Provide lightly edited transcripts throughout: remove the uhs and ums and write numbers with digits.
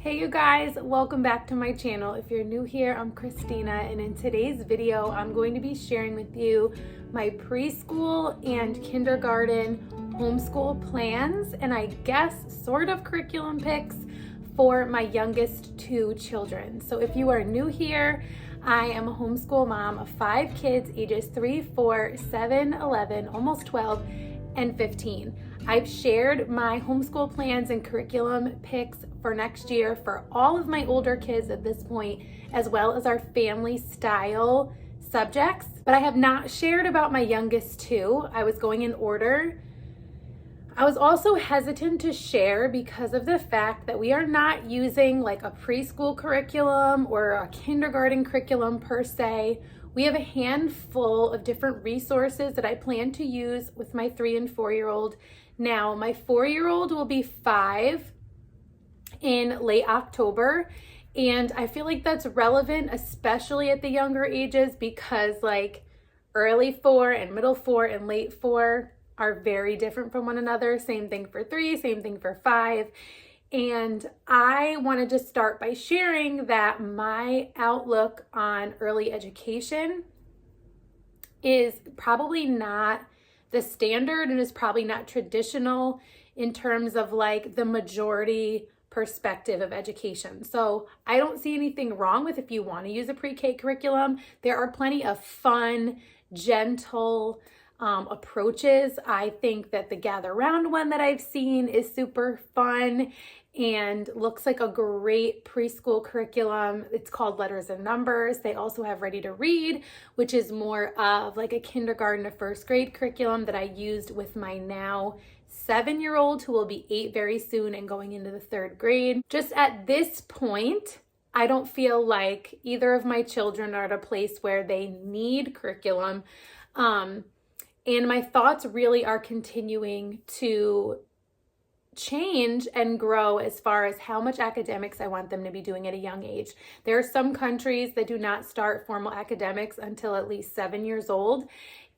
Hey you guys, welcome back to my channel. If you're new here, I'm Christina, and in today's video, I'm going to be sharing with you my preschool and kindergarten homeschool plans and I guess sort of curriculum picks for my youngest two children. So if you are new here, I am a homeschool mom of 5 kids ages 3, 4, 7, 11, almost 12, and 15. I've shared my homeschool plans and curriculum picks for next year for all of my older kids at this point, as well as our family style subjects, but I have not shared about my youngest two. I was going in order. I was also hesitant to share because of the fact that we are not using like a preschool curriculum or a kindergarten curriculum per se. We have a handful of different resources that I plan to use with my 3 and 4-year-old. Now, my 4-year-old will be 5 in late October, and I feel like that's relevant, especially at the younger ages, because like early 4 and middle 4 and late 4 are very different from one another. Same thing for 3, same thing for 5. And I wanted to start by sharing that my outlook on early education is probably not the standard and is probably not traditional in terms of like the majority perspective of education. So I don't see anything wrong with if you want to use a pre-K curriculum. There are plenty of fun, gentle approaches. I think that the Gather Round one that I've seen is super fun and looks like a great preschool curriculum. It's called Letters and Numbers. They also have Ready to Read, which is more of like a kindergarten to first grade curriculum that I used with my now 7-year-old who will be 8 very soon and going into the 3rd grade. Just at this point, I don't feel like either of my children are at a place where they need curriculum. And my thoughts really are continuing to change and grow as far as how much academics I want them to be doing at a young age. There are some countries that do not start formal academics until at least 7 years old,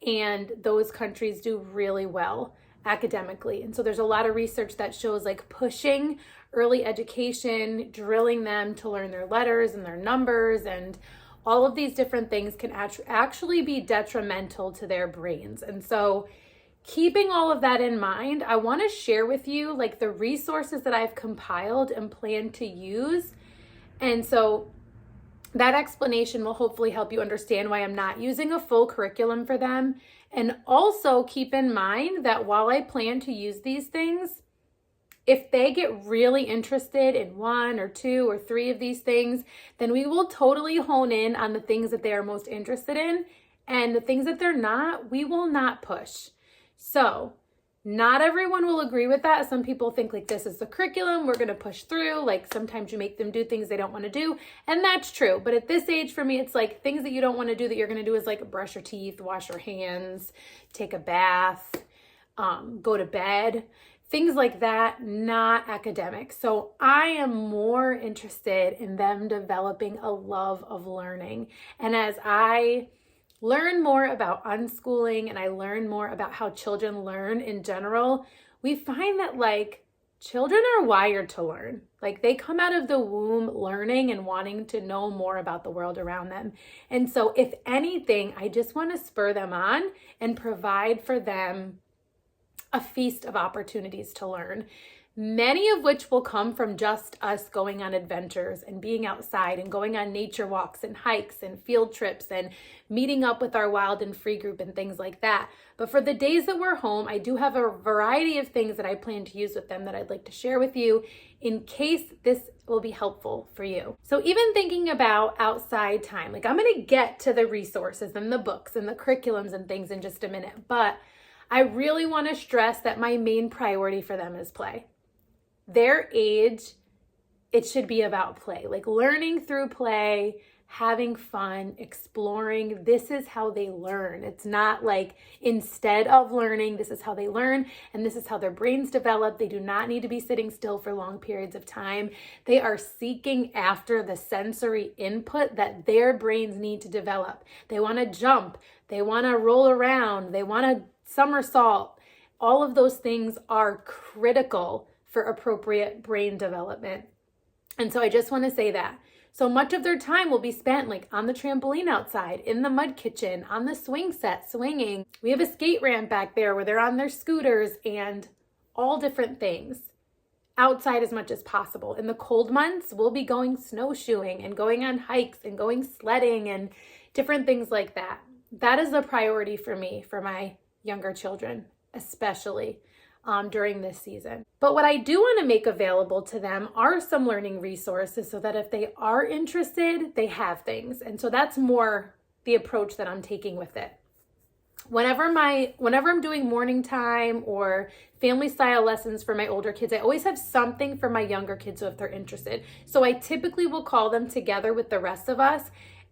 and those countries do really well academically. And so there's a lot of research that shows like pushing early education, drilling them to learn their letters and their numbers and all of these different things can actually be detrimental to their brains. And so keeping all of that in mind, I want to share with you like the resources that I've compiled and plan to use. And so that explanation will hopefully help you understand why I'm not using a full curriculum for them. And also keep in mind that while I plan to use these things, if they get really interested in 1 or 2 or 3 of these things, then we will totally hone in on the things that they are most interested in, and the things that they're not, we will not push. So not everyone will agree with that. Some people think like this is the curriculum, we're going to push through. Like sometimes you make them do things they don't want to do, and that's true. But at this age for me, it's like things that you don't want to do that you're going to do is like brush your teeth, wash your hands, take a bath, go to bed. Things like that, not academic. So I am more interested in them developing a love of learning. And as I learn more about unschooling and I learn more about how children learn in general, we find that like children are wired to learn. Like they come out of the womb learning and wanting to know more about the world around them. And so if anything, I just want to spur them on and provide for them a feast of opportunities to learn, many of which will come from just us going on adventures and being outside and going on nature walks and hikes and field trips and meeting up with our wild and free group and things like that. But for the days that we're home, I do have a variety of things that I plan to use with them that I'd like to share with you in case this will be helpful for you. So even thinking about outside time, like I'm going to get to the resources and the books and the curriculums and things in just a minute, but I really want to stress that my main priority for them is play. Their age, it should be about play, like learning through play, having fun, exploring. This is how they learn. It's not like instead of learning, this is how they learn and this is how their brains develop. They do not need to be sitting still for long periods of time. They are seeking after the sensory input that their brains need to develop. They want to jump, they want to roll around, they want to somersault. All of those things are critical for appropriate brain development. And so I just want to say that. So much of their time will be spent like on the trampoline outside, in the mud kitchen, on the swing set, swinging. We have a skate ramp back there where they're on their scooters and all different things outside as much as possible. In the cold months, we'll be going snowshoeing and going on hikes and going sledding and different things like that. That is a priority for me, for my younger children, especially during this season. But what I do want to make available to them are some learning resources so that if they are interested, they have things. And so that's more the approach that I'm taking with it. Whenever I'm doing morning time or family style lessons for my older kids, I always have something for my younger kids so if they're interested. So I typically will call them together with the rest of us,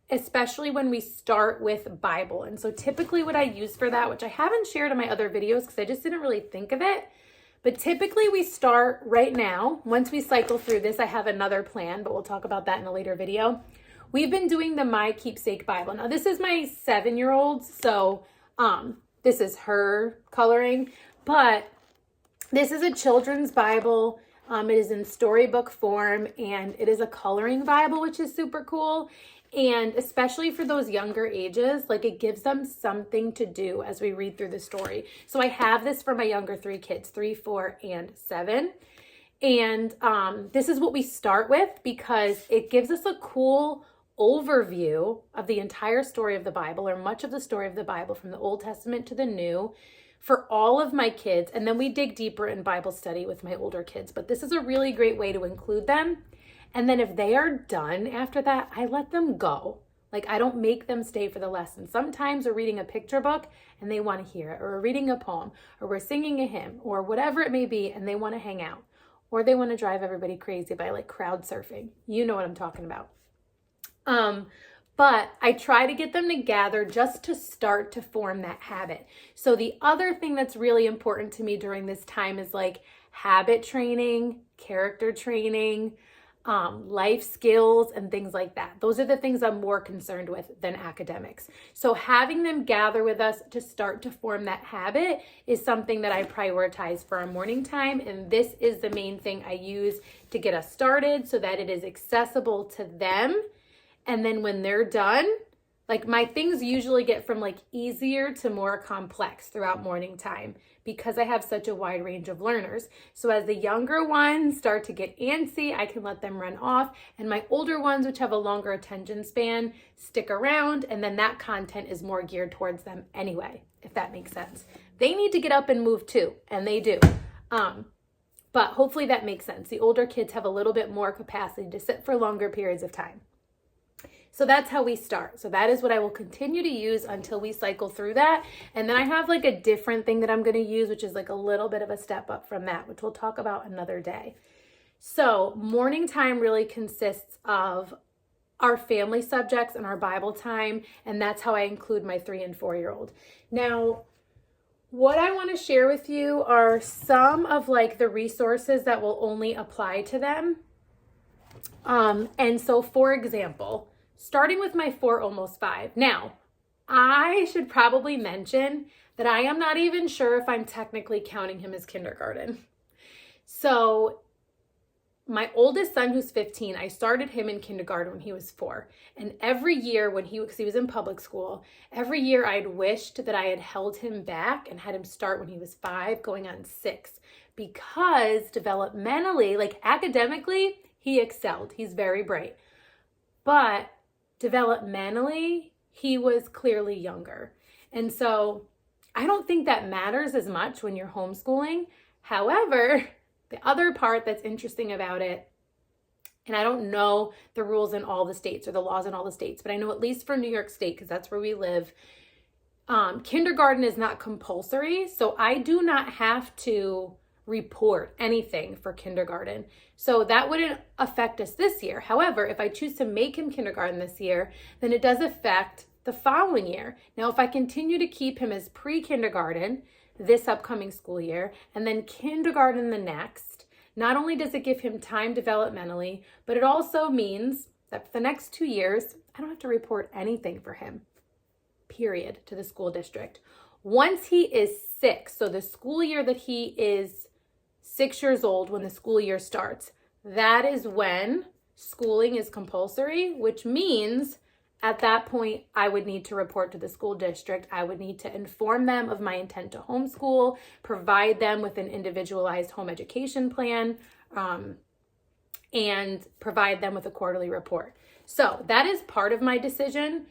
especially when we start with Bible. And so typically what I use for that, which I haven't shared in my other videos because I just didn't really think of it, but typically we start right now. Once we cycle through this, I have another plan, but we'll talk about that in a later video. We've been doing the My Keepsake Bible. Now this is my 7-year-old, so this is her coloring, but this is a children's Bible. It is in storybook form and it is a coloring Bible, which is super cool. And especially for those younger ages, like it gives them something to do as we read through the story. So I have this for my younger 3 kids, 3, 4, and 7. And this is what we start with because it gives us a cool overview of the entire story of the Bible, or much of the story of the Bible from the Old Testament to the New, for all of my kids. And then we dig deeper in Bible study with my older kids. But this is a really great way to include them. And then if they are done after that, I let them go. Like I don't make them stay for the lesson. Sometimes we're reading a picture book and they want to hear it, or we're reading a poem, or we're singing a hymn, or whatever it may be, and they want to hang out, or they want to drive everybody crazy by like crowd surfing. You know what I'm talking about. But I try to get them to gather just to start to form that habit. So the other thing that's really important to me during this time is like habit training, character training, life skills, and things like that. Those are the things I'm more concerned with than academics. So having them gather with us to start to form that habit is something that I prioritize for our morning time. And this is the main thing I use to get us started so that it is accessible to them. And then when they're done, like my things usually get from like easier to more complex throughout morning time because I have such a wide range of learners. So as the younger ones start to get antsy, I can let them run off. And my older ones, which have a longer attention span, stick around. And then that content is more geared towards them anyway, if that makes sense. They need to get up and move too, and they do. But hopefully that makes sense. The older kids have a little bit more capacity to sit for longer periods of time. So that's how we start. So that is what I will continue to use until we cycle through that. And then I have like a different thing that I'm going to use, which is like a little bit of a step up from that, which we'll talk about another day. So morning time really consists of our family subjects and our Bible time. And that's how I include my 3 and 4-year-old. Now, what I want to share with you are some of like the resources that will only apply to them. And so for example, starting with my 4, almost 5. Now, I should probably mention that I am not even sure if I'm technically counting him as kindergarten. So my oldest son, who's 15, I started him in kindergarten when he was 4. And every year because he was in public school, every year I had wished that I had held him back and had him start when he was 5, going on 6. Because developmentally, like academically, he excelled. He's very bright. But developmentally, he was clearly younger. And so I don't think that matters as much when you're homeschooling. However, the other part that's interesting about it, and I don't know the rules in all the states or the laws in all the states, but I know at least for New York State, because that's where we live, kindergarten is not compulsory. So I do not have to report anything for kindergarten. So that wouldn't affect us this year. However, if I choose to make him kindergarten this year, then it does affect the following year. Now, if I continue to keep him as pre-kindergarten this upcoming school year and then kindergarten the next, not only does it give him time developmentally, but it also means that for the next 2 years, I don't have to report anything for him, period, to the school district. Once he is 6, so the school year that he is 6 years old, when the school year starts, that is when schooling is compulsory, which means at that point, I would need to report to the school district. I would need to inform them of my intent to homeschool, provide them with an individualized home education plan, and provide them with a quarterly report. So that is part of my decision.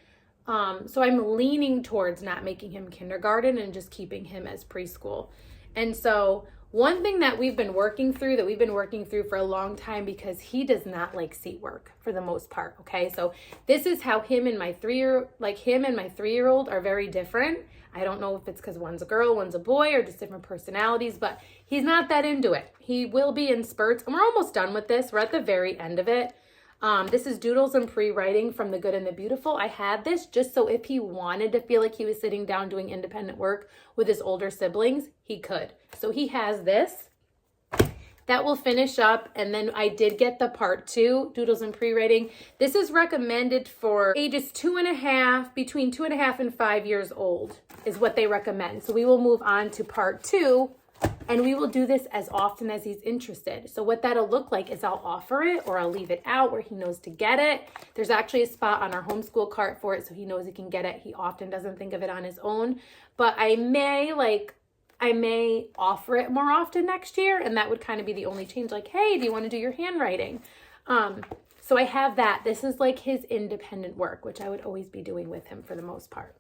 So I'm leaning towards not making him kindergarten and just keeping him as preschool. And so one thing that we've been working through for a long time, because he does not like seat work for the most part. Okay. So this is how him and my 3-year-old are very different. I don't know if it's because one's a girl, one's a boy, or just different personalities, but he's not that into it. He will be in spurts, and we're almost done with this. We're at the very end of it. This is Doodles and Pre-Writing from The Good and the Beautiful. I had this just so if he wanted to feel like he was sitting down doing independent work with his older siblings, he could. So he has this. That will finish up, and then I did get the part 2, Doodles and Pre-Writing. This is recommended for ages 2.5, between 2.5 and 5 years old is what they recommend. So we will move on to part 2, and we will do this as often as he's interested. So what that'll look like is I'll offer it or I'll leave it out where he knows to get it. There's actually a spot on our homeschool cart for it, so he knows he can get it. He often doesn't think of it on his own, but I may offer it more often next year, and that would kind of be the only change. Like, hey, do you want to do your handwriting? So I have that. This is like his independent work, which I would always be doing with him for the most part.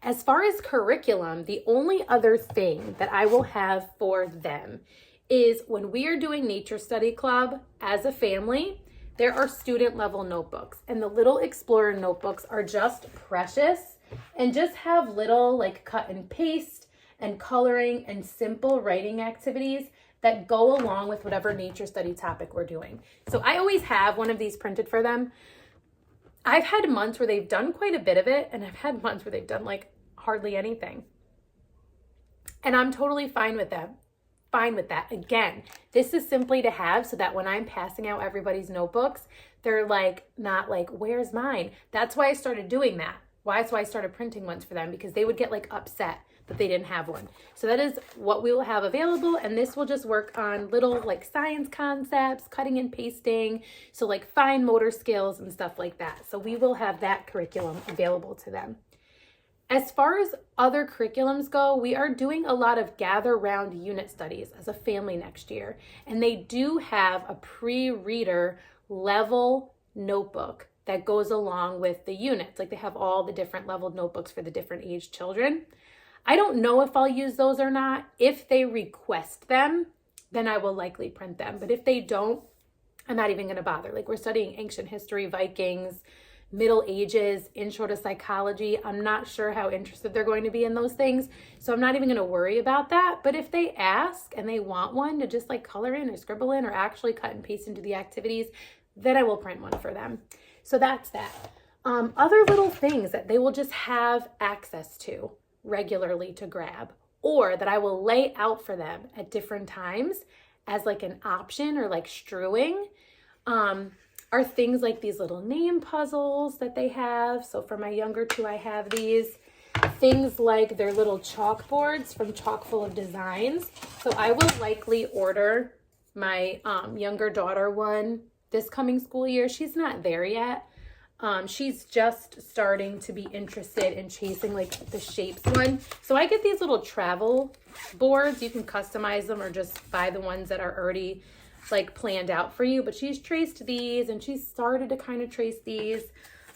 As far as curriculum, the only other thing that I will have for them is when we are doing Nature Study Club as a family, there are student level notebooks, and the little Explorer notebooks are just precious and just have little like cut and paste and coloring and simple writing activities that go along with whatever nature study topic we're doing. So I always have one of these printed for them. I've had months where they've done quite a bit of it, and I've had months where they've done like hardly anything. And I'm totally fine with that. Again, this is simply to have so that when I'm passing out everybody's notebooks, they're like, not like, where's mine? That's why I started doing that. That's why I started printing ones for them, because they would get like upset that they didn't have one. So that is what we will have available. And this will just work on little like science concepts, cutting and pasting. So like fine motor skills and stuff like that. So we will have that curriculum available to them. As far as other curriculums go, we are doing a lot of gather round unit studies as a family next year. And they do have a pre-reader level notebook that goes along with the units. Like they have all the different leveled notebooks for the different age children. I don't know if I'll use those or not. If they request them, then I will likely print them. But if they don't, I'm not even going to bother. Like we're studying ancient history, Vikings, Middle Ages, intro to psychology. I'm not sure how interested they're going to be in those things. So I'm not even going to worry about that. But if they ask and they want one to just like color in or scribble in or actually cut and paste into the activities, then I will print one for them. So that's that. Other little things that they will just have access to regularly to grab, or that I will lay out for them at different times as like an option or like strewing, are things like these little name puzzles that they have. So for my younger two, I have these things like their little chalkboards from Chock-full of Designs. So I will likely order my younger daughter one this coming school year. She's not there yet. She's just starting to be interested in chasing like the shapes one. So I get these little travel boards. You can customize them or just buy the ones that are already like planned out for you. But she's traced these and she's started to kind of trace these.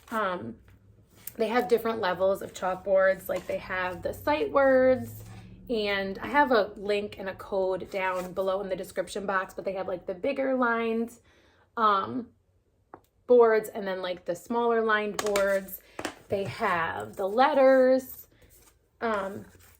They have different levels of chalkboards. Like they have the sight words, and I have a link and a code down below in the description box, but they have like the bigger lined boards and then like the smaller lined boards. They have the letters.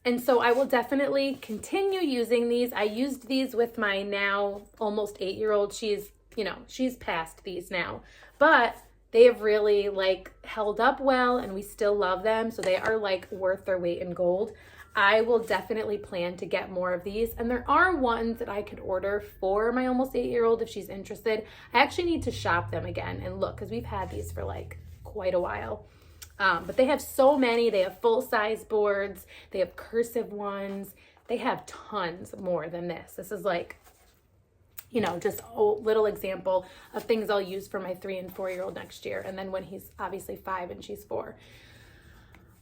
And so I will definitely continue using these. I used these with my now almost 8-year-old. She's past these now, but they have really like held up well and we still love them. So they are like worth their weight in gold. I will definitely plan to get more of these. And there are ones that I could order for my almost 8-year-old if she's interested. I actually need to shop them again and look, because we've had these for like quite a while. But they have so many. They have full-size boards. They have cursive ones. They have tons more than this. This is like, you know, just a little example of things I'll use for my 3 and 4-year-old next year. And then when he's obviously 5 and she's 4.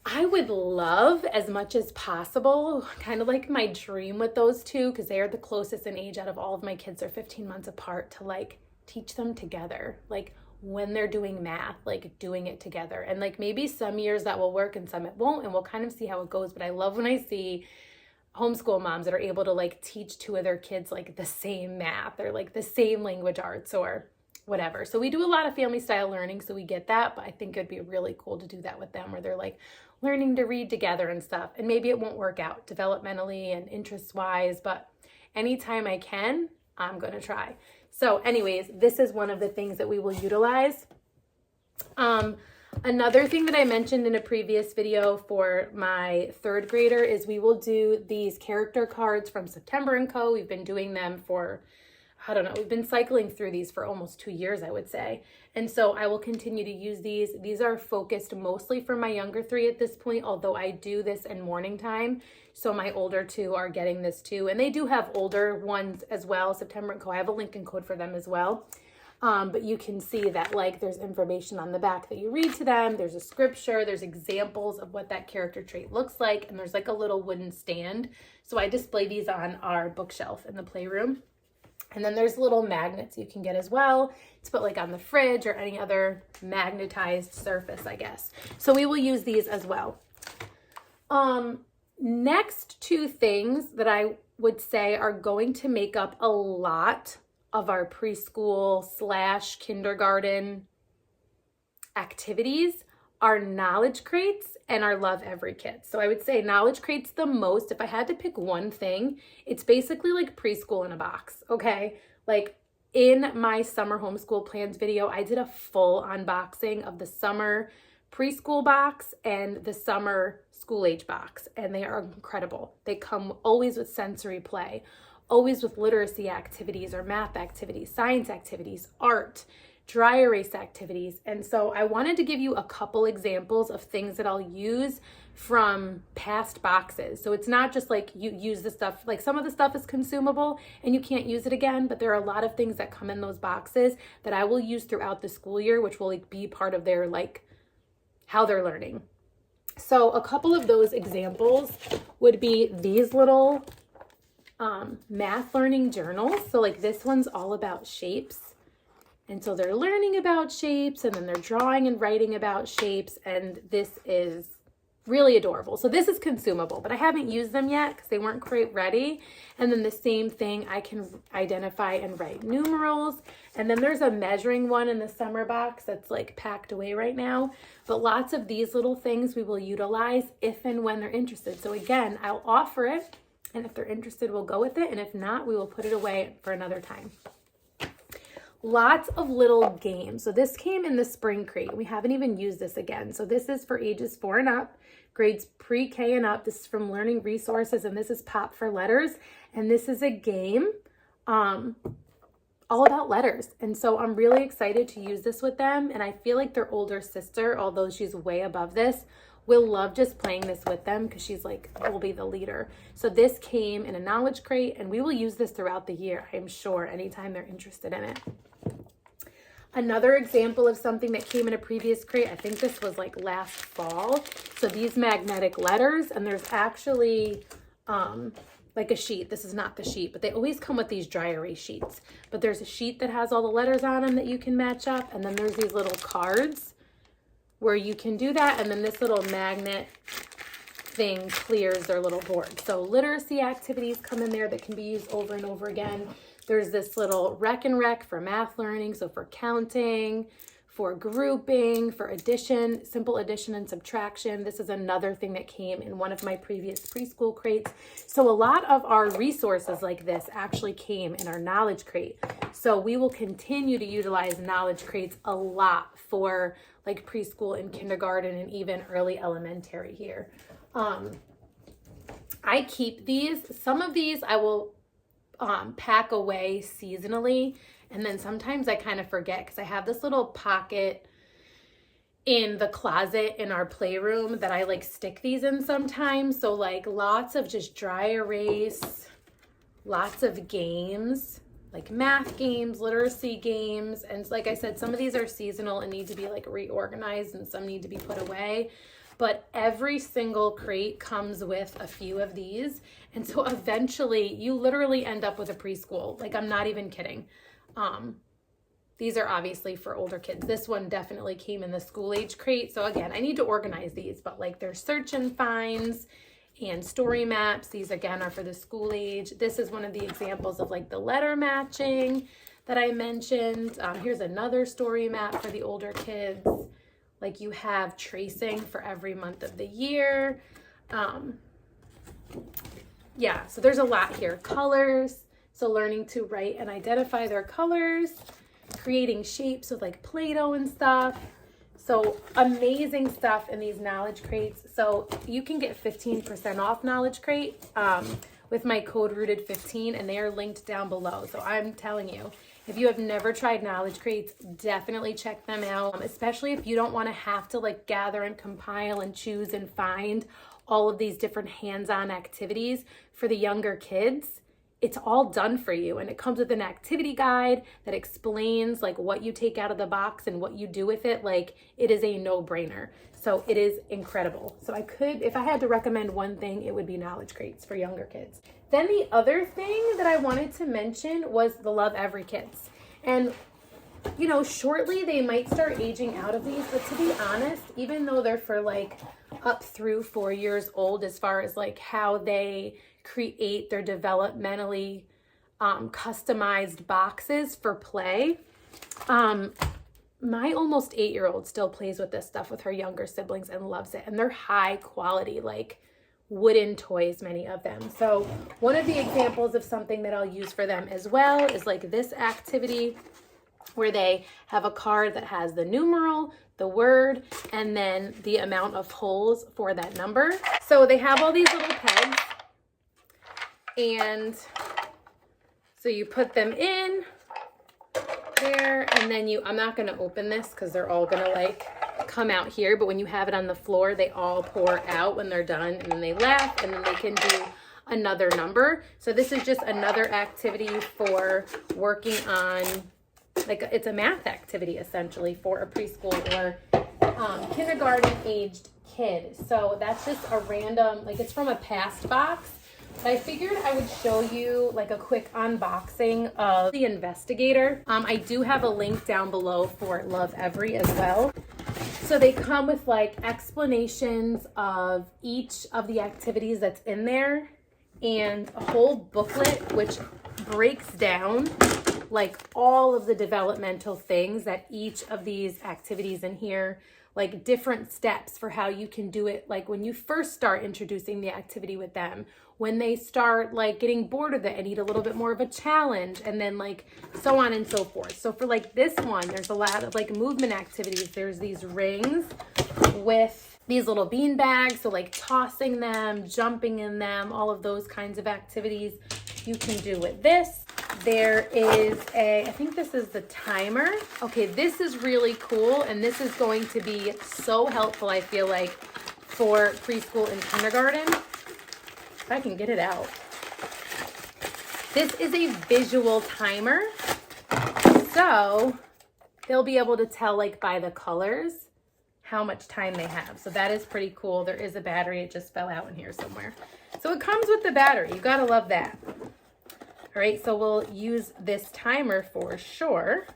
I would love, as much as possible, kind of like my dream with those two, because they are the closest in age out of all of my kids. They're 15 months apart, to like teach them together. Like when they're doing math, like doing it together. And like maybe some years that will work and some it won't, and we'll kind of see how it goes. But I love when I see homeschool moms that are able to like teach 2 of their kids like the same math or like the same language arts or whatever. So we do a lot of family style learning, so we get that, but I think it'd be really cool to do that with them, where they're like learning to read together and stuff. And maybe it won't work out developmentally and interest wise, but anytime I can, I'm going to try. So anyways, this is one of the things that we will utilize. Another thing that I mentioned in a previous video for my 3rd grader is we will do these character cards from September & Co. We've been doing them for, I don't know, we've been cycling through these for almost 2 years, I would say. And so I will continue to use these. These are focused mostly for my younger 3 at this point, although I do this in morning time. So my older 2 are getting this too. And they do have older ones as well, September & Co. I have a link and code for them as well. But you can see that like there's information on the back that you read to them. There's a scripture, there's examples of what that character trait looks like. And there's like a little wooden stand. So I display these on our bookshelf in the playroom. And then there's little magnets you can get as well to put like on the fridge or any other magnetized surface, I guess. So we will use these as well. Next 2 things that I would say are going to make up a lot of our preschool / kindergarten activities are knowledge crates and our Love Every Kit. So I would say knowledge crates the most. If I had to pick one thing, it's basically like preschool in a box, okay? Like in my summer homeschool plans video, I did a full unboxing of the summer preschool box and the summer school age box, and they are incredible. They come always with sensory play, always with literacy activities or math activities, science activities, art, dry erase activities. And so I wanted to give you a couple examples of things that I'll use from past boxes. So it's not just like you use the stuff, like some of the stuff is consumable and you can't use it again, but there are a lot of things that come in those boxes that I will use throughout the school year, which will like be part of their like how they're learning. So a couple of those examples would be these little math learning journals. So like this one's all about shapes. And so they're learning about shapes and then they're drawing and writing about shapes. And this is really adorable. So this is consumable, but I haven't used them yet because they weren't quite ready. And then the same thing, I can identify and write numerals. And then there's a measuring one in the summer box that's like packed away right now. But lots of these little things we will utilize if and when they're interested. So again, I'll offer it. And if they're interested, we'll go with it. And if not, we will put it away for another time. Lots of little games. So this came in the spring crate. We haven't even used this again. So this is for ages 4 and up, grades pre-K and up. This is from Learning Resources, and this is Pop for Letters. And this is a game all about letters. And so I'm really excited to use this with them. And I feel like their older sister, although she's way above this, will love just playing this with them because she's like, will be the leader. So this came in a knowledge crate, and we will use this throughout the year, I'm sure, anytime they're interested in it. Another example of something that came in a previous crate, I think this was like last fall. So these magnetic letters, and there's actually like a sheet. This is not the sheet, but they always come with these dry erase sheets. But there's a sheet that has all the letters on them that you can match up. And then there's these little cards where you can do that. And then this little magnet thing clears their little board. So literacy activities come in there that can be used over and over again. There's this little rec and rec for math learning. So for counting, for grouping, for addition, simple addition and subtraction. This is another thing that came in one of my previous preschool crates. So a lot of our resources like this actually came in our knowledge crate. So we will continue to utilize knowledge crates a lot for like preschool and kindergarten and even early elementary here. I keep these. Some of these I will pack away seasonally. And then sometimes I kind of forget because I have this little pocket in the closet in our playroom that I like stick these in sometimes. So like lots of just dry erase, lots of games. like math games, literacy games. And like I said, some of these are seasonal and need to be like reorganized and some need to be put away. But every single crate comes with a few of these. And so eventually you literally end up with a preschool. Like, I'm not even kidding. These are obviously for older kids. This one definitely came in the school age crate. So again, I need to organize these, but like there's search and finds and story maps. These again are for the school age. This is one of the examples of like the letter matching that I mentioned. Here's another story map for the older kids. Like you have tracing for every month of the year. Yeah, so there's a lot here. Colors, so learning to write and identify their colors, creating shapes with like Play-Doh and stuff. So amazing stuff in these knowledge crates. So you can get 15% off knowledge crate with my code rooted15, and they are linked down below. So I'm telling you, if you have never tried knowledge crates, definitely check them out, especially if you don't want to have to like gather and compile and choose and find all of these different hands-on activities for the younger kids. It's all done for you, and it comes with an activity guide that explains like what you take out of the box and what you do with it. Like, it is a no-brainer. So it is incredible. So I could, if I had to recommend one thing, it would be knowledge crates for younger kids. Then the other thing that I wanted to mention was the Love Every kits. And you know, shortly they might start aging out of these, but to be honest, even though they're for like up through 4 years old, as far as like how they create their developmentally customized boxes for play, my almost 8-year-old still plays with this stuff with her younger siblings and loves it. And they're high quality, like wooden toys, many of them. So one of the examples of something that I'll use for them as well is like this activity where they have a card that has the numeral, the word, and then the amount of holes for that number. So they have all these little pegs, and so you put them in there, and then I'm not gonna open this because they're all gonna like come out here, but when you have it on the floor, they all pour out when they're done, and then they laugh, and then they can do another number. So this is just another activity for working on, like, it's a math activity essentially for a preschool or kindergarten aged kid. So that's just a random, like, it's from a past box. But I figured I would show you like a quick unboxing of the Investigator. I do have a link down below for Love Every as well. So they come with like explanations of each of the activities that's in there and a whole booklet which breaks down like all of the developmental things that each of these activities in here, like different steps for how you can do it, like when you first start introducing the activity with them, when they start like getting bored of it and need a little bit more of a challenge, and then like so on and so forth. So for like this one, there's a lot of like movement activities. There's these rings with these little bean bags, so like tossing them, jumping in them, all of those kinds of activities you can do with this. There is I think this is the timer. Okay, this is really cool, and this is going to be so helpful, I feel like, for preschool and kindergarten. If I can get it out. This is a visual timer, so they'll be able to tell like by the colors how much time they have. So that is pretty cool. There is a battery. It just fell out in here somewhere. So it comes with the battery. You gotta love that. All right, so we'll use this timer for sure.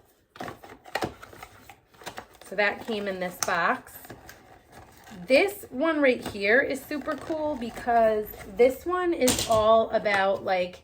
So that came in this box. This one right here is super cool because this one is all about like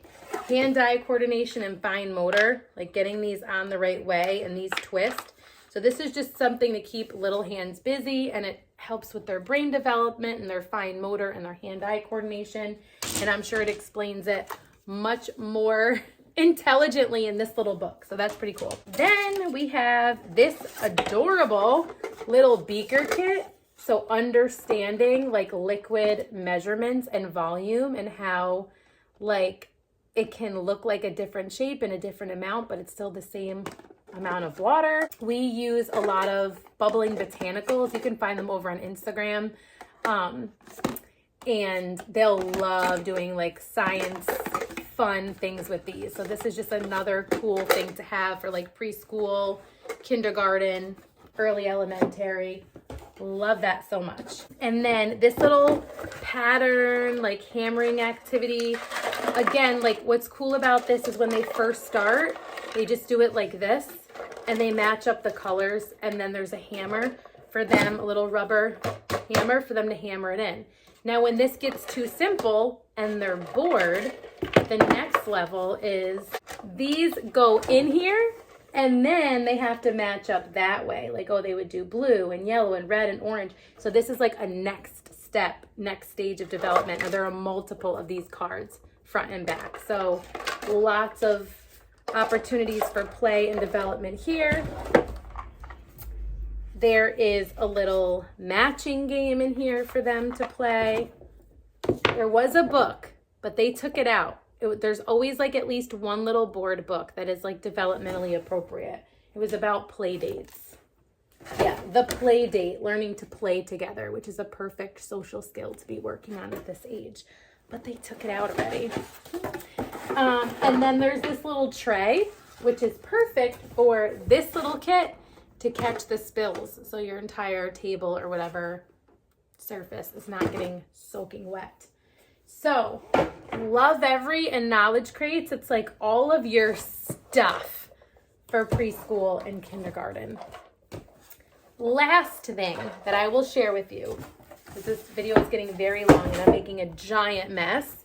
hand-eye coordination and fine motor, like getting these on the right way and these twist. So this is just something to keep little hands busy, and it helps with their brain development and their fine motor and their hand-eye coordination. And I'm sure it explains it much more intelligently in this little book. So that's pretty cool. Then we have this adorable little beaker kit. So understanding like liquid measurements and volume and how like it can look like a different shape and a different amount, but it's still the same amount of water. We use a lot of bubbling botanicals. You can find them over on Instagram. And they'll love doing like science fun things with these. So this is just another cool thing to have for like preschool, kindergarten, early elementary. Love that so much. And then this little pattern, like hammering activity. Again, like what's cool about this is when they first start, they just do it like this and they match up the colors. And then there's a hammer for them, a little rubber hammer for them to hammer it in. Now, when this gets too simple and they're bored, the next level is these go in here and then they have to match up that way. Like, oh, they would do blue and yellow and red and orange. So this is like a next step, next stage of development. And there are multiple of these cards, front and back. So lots of opportunities for play and development here. There is a little matching game in here for them to play. There was a book, but they took it out. There's always like at least one little board book that is like developmentally appropriate. It was about play dates. Yeah, the play date, learning to play together, which is a perfect social skill to be working on at this age. But they took it out already. And then there's this little tray, which is perfect for this little kit to catch the spills. So your entire table or whatever surface is not getting soaking wet. So Love Every and Knowledge Crates. It's like all of your stuff for preschool and kindergarten. Last thing that I will share with you, because this video is getting very long and I'm making a giant mess,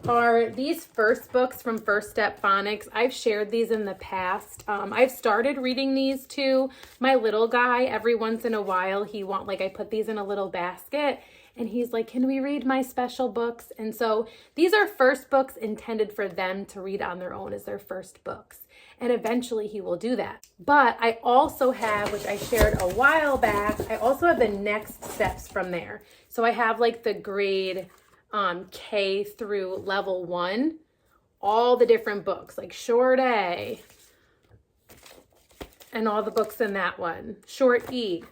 are these first books from First Step Phonics. I've shared these in the past. I've started reading these to my little guy every once in a while. I put these in a little basket and he's like, can we read my special books? And so these are first books intended for them to read on their own as their first books. And eventually he will do that. But I also have, which I shared a while back, I also have the next steps from there. So I have like the grade K through level 1, all the different books, like Short A, and all the books in that one, Short E.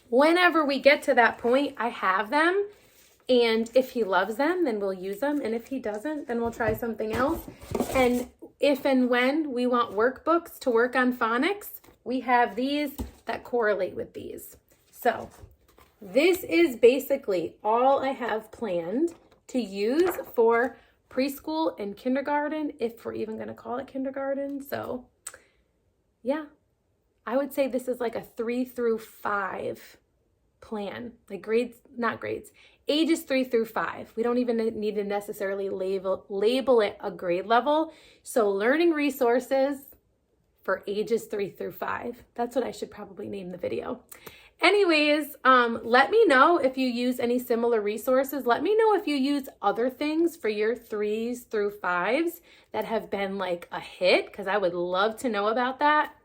Whenever we get to that point, I have them, and if he loves them, then we'll use them, and if he doesn't, then we'll try something else. And if and when we want workbooks to work on phonics, we have these that correlate with these. So this is basically all I have planned to use for preschool and kindergarten, if we're even going to call it kindergarten. So yeah, I would say this is like a 3 through 5 plan, like ages 3 through 5. We don't even need to necessarily label it a grade level. So learning resources for ages 3 through 5. That's what I should probably name the video. Anyways, let me know if you use any similar resources. Let me know if you use other things for your 3s through 5s that have been like a hit, because I would love to know about that.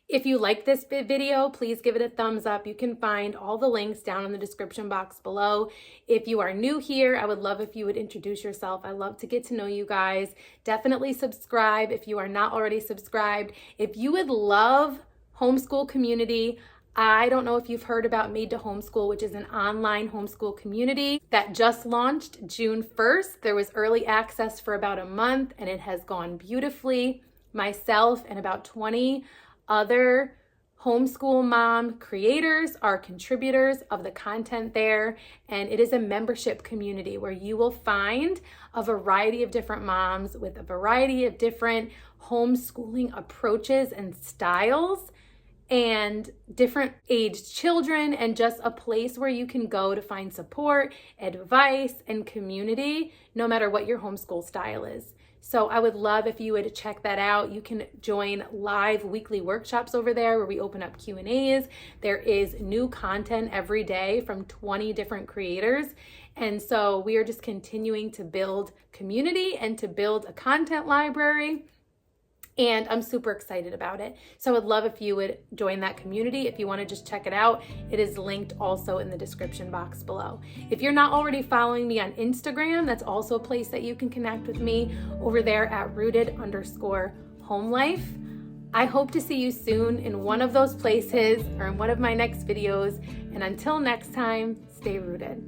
If you like this video, please give it a thumbs up. You can find all the links down in the description box below. If you are new here, I would love if you would introduce yourself. I love to get to know you guys. Definitely subscribe if you are not already subscribed. If you would love homeschool community, I don't know if you've heard about Made to Homeschool, which is an online homeschool community that just launched June 1st. There was early access for about a month and it has gone beautifully. Myself and about 20 other homeschool mom creators are contributors of the content there, and it is a membership community where you will find a variety of different moms with a variety of different homeschooling approaches and styles and different aged children, and just a place where you can go to find support, advice, and community, no matter what your homeschool style is. So I would love if you would check that out. You can join live weekly workshops over there where we open up Q&As. There is new content every day from 20 different creators. And so we are just continuing to build community and to build a content library. And I'm super excited about it. So I would love if you would join that community. If you want to just check it out, it is linked also in the description box below. If you're not already following me on Instagram, that's also a place that you can connect with me over there at rooted_homelife. I hope to see you soon in one of those places or in one of my next videos. And until next time, stay rooted.